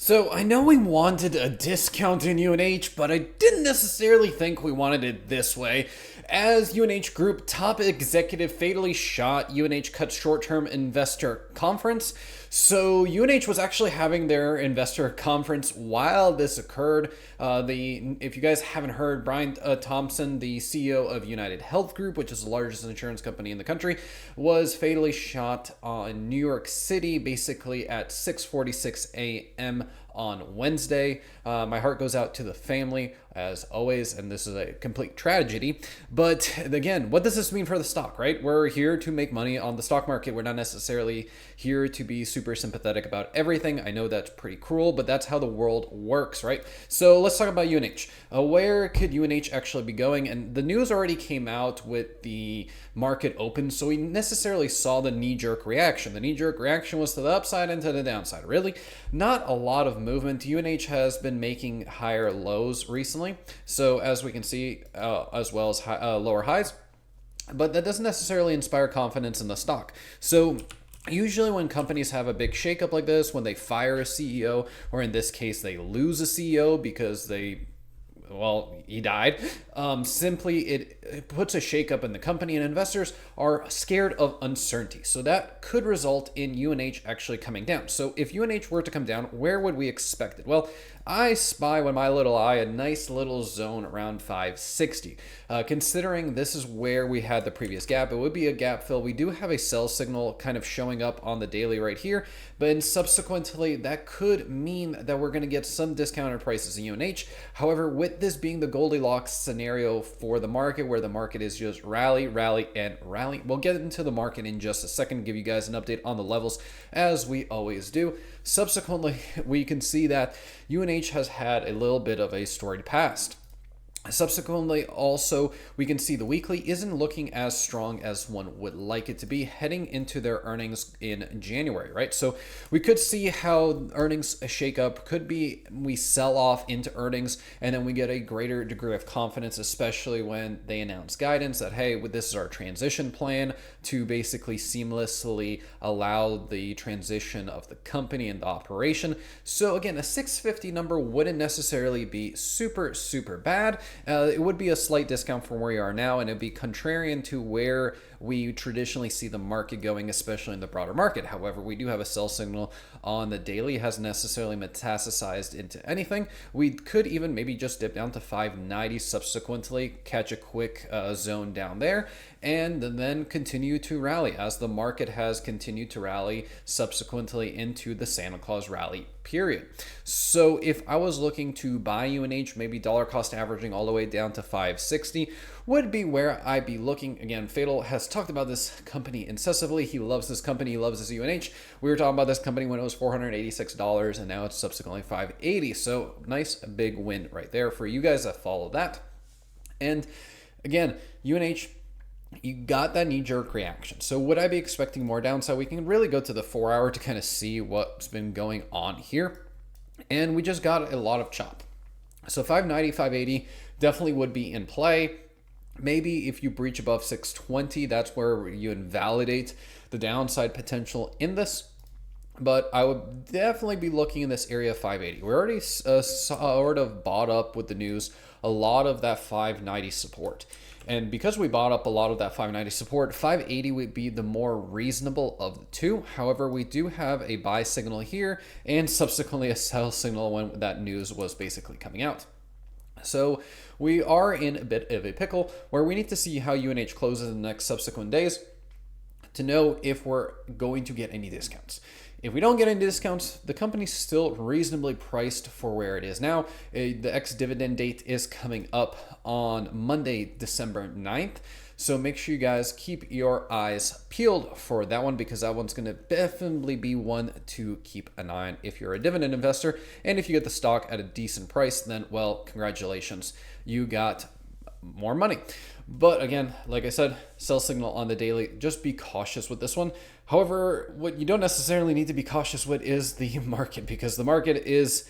So I know we wanted a discount in UNH, but I didn't necessarily think we wanted it this way. As UNH Group top executive fatally shot, UNH cut short-term investor conference. So UNH was actually having their investor conference while this occurred. If you guys haven't heard, Brian Thompson, the CEO of United Health Group, which is the largest insurance company in the country, was fatally shot in New York City, basically at 6:46 a.m. on Wednesday. My heart goes out to the family, as always, and this is a complete tragedy. But again, what does this mean for the stock, right? We're here to make money on the stock market. We're not necessarily here to be super sympathetic about everything. I know that's pretty cruel, but that's how the world works, right? So let's talk about UNH. Where could UNH actually be going? And the news already came out with the market open, so we necessarily saw the knee-jerk reaction. The knee-jerk reaction was to the upside and to the downside. Really, not a lot of movement. UNH has been making higher lows recently, so as we can see, as well as lower highs, but that doesn't necessarily inspire confidence in the stock. So usually when companies have a big shakeup like this, when they fire a CEO, or in this case they lose a CEO because he died. Simply, it puts a shakeup in the company, and investors are scared of uncertainty. So that could result in UNH actually coming down. So if UNH were to come down, where would we expect it? Well, I spy with my little eye a nice little zone around 560. Considering this is where we had the previous gap, it would be a gap fill. We do have a sell signal kind of showing up on the daily right here, but subsequently that could mean that we're going to get some discounted prices in UNH. However, with this being the Goldilocks scenario for the market, where the market is just rally, rally, and rally, we'll get into the market in just a second, give you guys an update on the levels as we always do. Subsequently, we can see that UNH has had a little bit of a storied past. Subsequently, also, we can see the weekly isn't looking as strong as one would like it to be heading into their earnings in January, right? So we could see how earnings shake up. Could be we sell off into earnings and then we get a greater degree of confidence, especially when they announce guidance that, hey, this is our transition plan to basically seamlessly allow the transition of the company and the operation. So again, a 650 number wouldn't necessarily be super, super bad. It would be a slight discount from where we are now, and it'd be contrarian to where we traditionally see the market going, especially in the broader market. However, we do have a sell signal on the daily. It hasn't necessarily metastasized into anything. We could even maybe just dip down to 590 subsequently, catch a quick zone down there, and then continue to rally as the market has continued to rally subsequently into the Santa Claus rally period. So if I was looking to buy UNH, maybe dollar cost averaging all the way down to 560 would be where I'd be looking. Again, Fatal has talked about this company incessantly. He loves this company. He loves this UNH. We were talking about this company when it was $486, and now it's subsequently $580. So nice big win right there for you guys that follow that. And again, UNH, you got that knee-jerk reaction. So would I be expecting more downside? We can really go to the 4-hour to kind of see what's been going on here. And we just got a lot of chop. So 590, 580 definitely would be in play. Maybe if you breach above 620, that's where you invalidate the downside potential in this. But I would definitely be looking in this area of 580. We're already sort of bought up with the news a lot of that 590 support. And because we bought up a lot of that 590 support, 580 would be the more reasonable of the two. However, we do have a buy signal here and subsequently a sell signal when that news was basically coming out. So we are in a bit of a pickle where we need to see how UNH closes in the next subsequent days to know if we're going to get any discounts. If we don't get any discounts, the company's still reasonably priced for where it is now. The ex-dividend date is coming up on Monday, December 9th. So make sure you guys keep your eyes peeled for that one, because that one's going to definitely be one to keep an eye on if you're a dividend investor. And if you get the stock at a decent price, then, well, congratulations, you got more money. But again, like I said, sell signal on the daily, just be cautious with this one. However, what you don't necessarily need to be cautious with is the market, because the market is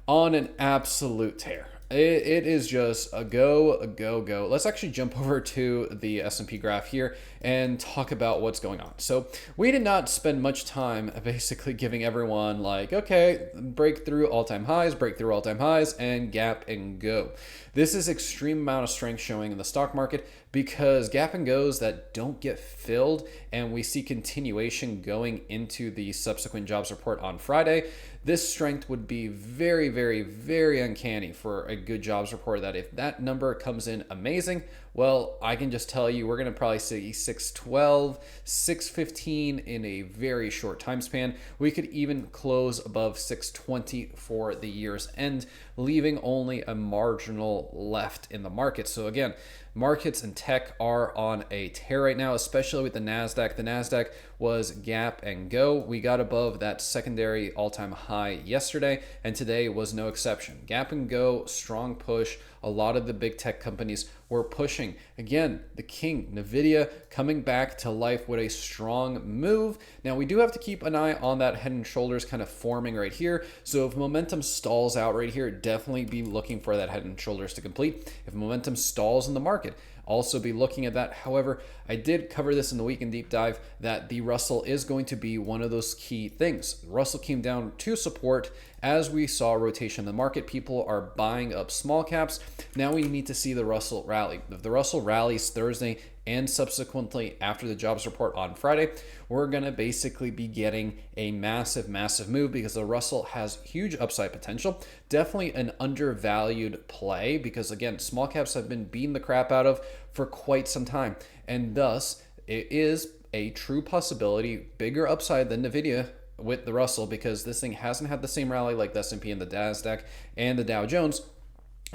on an absolute tear. It is just a go, a go, go. Let's actually jump over to the S&P graph here and talk about what's going on. So we did not spend much time basically giving everyone like, okay, break through all-time highs, and gap and go. This is extreme amount of strength showing in the stock market because gap and goes that don't get filled, and we see continuation going into the subsequent jobs report on Friday. This strength would be very, very, very uncanny for a good jobs report that if that number comes in amazing, well, I can just tell you we're going to probably see 612, 615 in a very short time span. We could even close above 620 for the year's end, leaving only a marginal left in the market. So again, markets and tech are on a tear right now, especially with the NASDAQ. The NASDAQ was gap and go. We got above that secondary all-time high yesterday, and today was no exception. Gap and go, strong push. A lot of the big tech companies were pushing. Again, the king, NVIDIA, coming back to life with a strong move. Now, we do have to keep an eye on that head and shoulders kind of forming right here. So if momentum stalls out right here, definitely be looking for that head and shoulders to complete. If momentum stalls in the market, also be looking at that. However, I did cover this in the weekend deep dive that the Russell is going to be one of those key things. Russell came down to support as we saw rotation in the market. People are buying up small caps. Now we need to see the Russell rally. If the Russell rallies Thursday and subsequently after the jobs report on Friday, we're going to basically be getting a massive, massive move because the Russell has huge upside potential. Definitely an undervalued play because, again, small caps have been beating the crap out of for quite some time. And thus, it is a true possibility, bigger upside than NVIDIA with the Russell because this thing hasn't had the same rally like the S&P and the NASDAQ and the Dow Jones.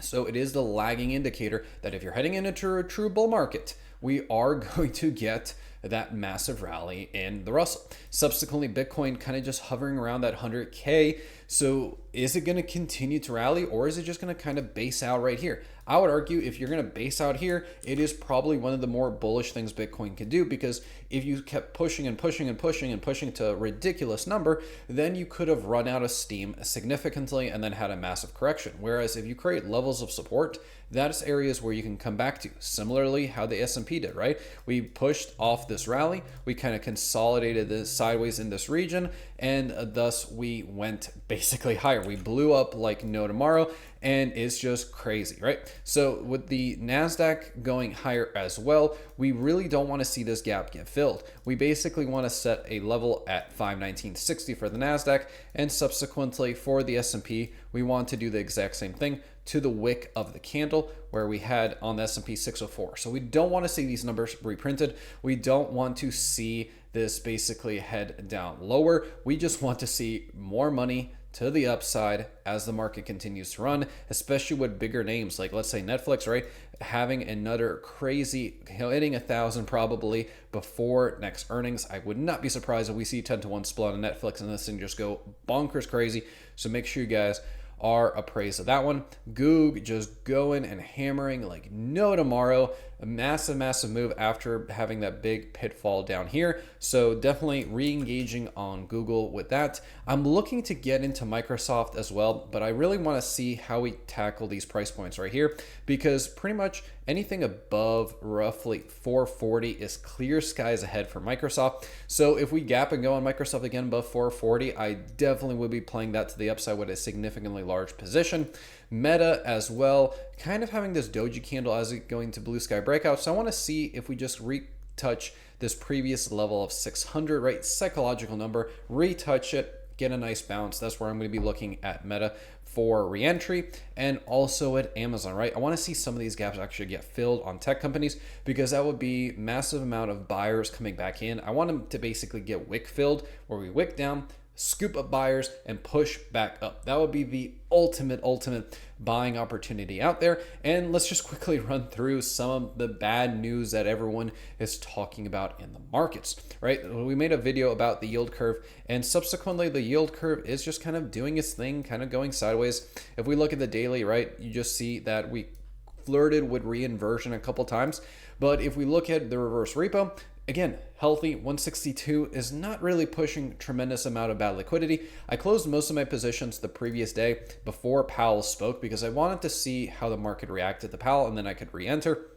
So it is the lagging indicator that if you're heading into a true bull market, we are going to get that massive rally in the Russell. Subsequently, Bitcoin kind of just hovering around that 100K. So is it going to continue to rally or is it just going to kind of base out right here? I would argue if you're going to base out here, it is probably one of the more bullish things Bitcoin can do because if you kept pushing and pushing and pushing and pushing to a ridiculous number, then you could have run out of steam significantly and then had a massive correction. Whereas if you create levels of support, that's areas where you can come back to. Similarly, how the S&P did, right? We pushed off this rally, we kind of consolidated this sideways in this region, and thus we went basically higher. We blew up like no tomorrow, and it's just crazy, right? So with the NASDAQ going higher as well, we really don't want to see this gap get filled. We basically want to set a level at 519.60 for the NASDAQ, and subsequently for the S&P, we want to do the exact same thing to the wick of the candle where we had on the S&P 604. So we don't want to see these numbers reprinted. We don't want to see this basically head down lower. We just want to see more money to the upside as the market continues to run, especially with bigger names like, let's say, Netflix, right? Having another crazy, hitting 1,000 probably before next earnings. I would not be surprised if we see 10-to-1 split on Netflix and this thing just go bonkers crazy. So make sure you guys are appraised of that one. Goog just going and hammering like no tomorrow. A massive, massive move after having that big pitfall down here. So definitely re-engaging on Google with that. I'm looking to get into Microsoft as well, but I really want to see how we tackle these price points right here because pretty much anything above roughly 440 is clear skies ahead for Microsoft. So if we gap and go on Microsoft again above 440, I definitely will be playing that to the upside with a significantly large position. Meta as well, kind of having this doji candle as it going to blue sky breakout. So I want to see if we just retouch this previous level of 600, right? Psychological number, retouch it, get a nice bounce. That's where I'm going to be looking at Meta for re-entry, and also at Amazon, right? I want to see some of these gaps actually get filled on tech companies because that would be massive amount of buyers coming back in. I want them to basically get wick filled where we wick down, scoop up buyers and push back up. That would be the ultimate buying opportunity out there. And let's just quickly run through some of the bad news that everyone is talking about in the markets, right? We made a video about the yield curve, and subsequently the yield curve is just kind of doing its thing, kind of going sideways. If we look at the daily, right, you just see that we flirted with reinversion a couple times. But if we look at the reverse repo, again, healthy 162 is not really pushing tremendous amount of bad liquidity. I closed most of my positions the previous day before Powell spoke because I wanted to see how the market reacted to Powell and then I could re-enter.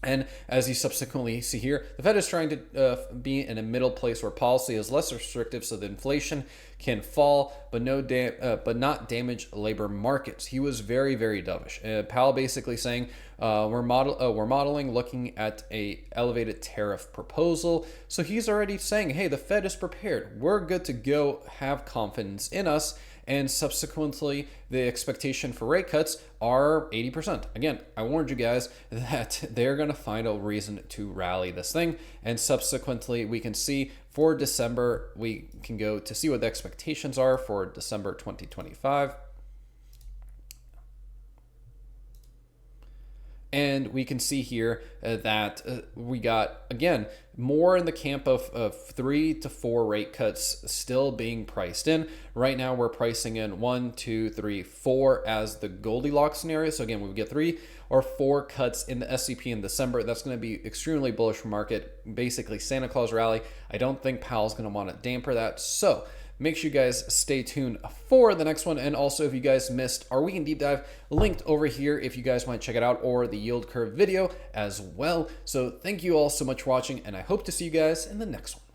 And as you subsequently see here, the Fed is trying to be in a middle place where policy is less restrictive so that inflation can fall, but but not damage labor markets. He was very, very dovish. Powell basically saying we're modeling looking at a elevated tariff proposal. So he's already saying, hey, the Fed is prepared. We're good to go. Have confidence in us. And subsequently, the expectation for rate cuts are 80%. Again, I warned you guys that they're going to find a reason to rally this thing. And subsequently, we can see for December, we can go to see what the expectations are for December 2025. And we can see here that we got, again, more in the camp of 3 to 4 rate cuts still being priced in. Right now, we're pricing in 1, 2, 3, 4 as the Goldilocks scenario. So again, we would get 3 or 4 cuts in the S&P in December. That's going to be extremely bullish for market, basically Santa Claus rally. I don't think Powell's going to want to damper that. So make sure you guys stay tuned for the next one. And also, if you guys missed our weekend deep dive, linked over here if you guys want to check it out, or the yield curve video as well. So thank you all so much for watching, and I hope to see you guys in the next one.